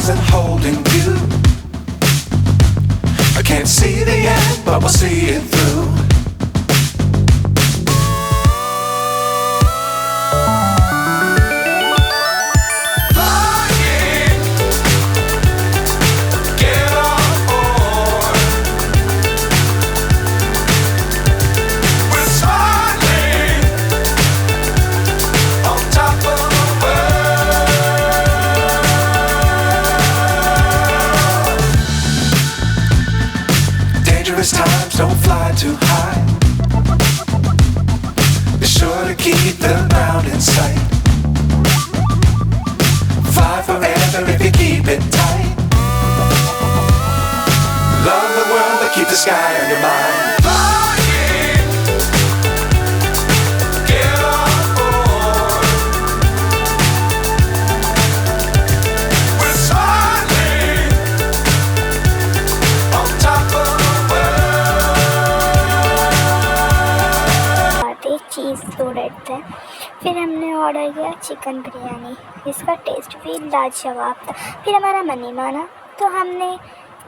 wasn't holding you. I can't see the end, but we'll see it through. Times don't fly too high. Be sure to keep the ground in sight. Fly forever if you keep it tight. Love the world but keep the sky on your mind. Cheese loaded थे। फिर हमने order किया chicken biryani, इसका test भी लाजवाब था। फिर हमारा मन नहीं माना तो हमने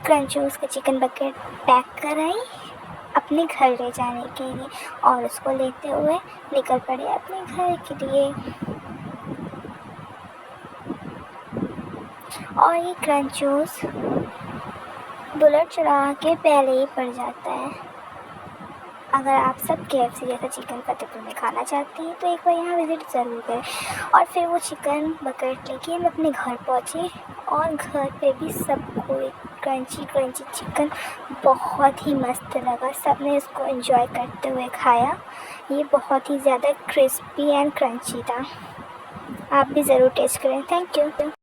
क्रंचोस का चिकन बकेट पैक कराई अपने घर ले जाने के लिए और उसको लेते हुए निकल पड़े अपने घर के लिए। और ये क्रंचोस बुलेट चढ़ा के पहले ही पड़ जाता है। अगर आप सब KFC जैसा चिकन फतेहपुर में खाना चाहते हैं तो एक बार यहाँ विज़िट ज़रूर करें। और फिर वो चिकन बकेट लेके हम अपने घर पहुँचे और घर पे भी सबको एक क्रंची चिकन बहुत ही मस्त लगा। सब ने इसको एंजॉय करते हुए खाया। ये बहुत ही ज़्यादा क्रिस्पी एंड क्रंची था। आप भी ज़रूर टेस्ट करें। Thank you.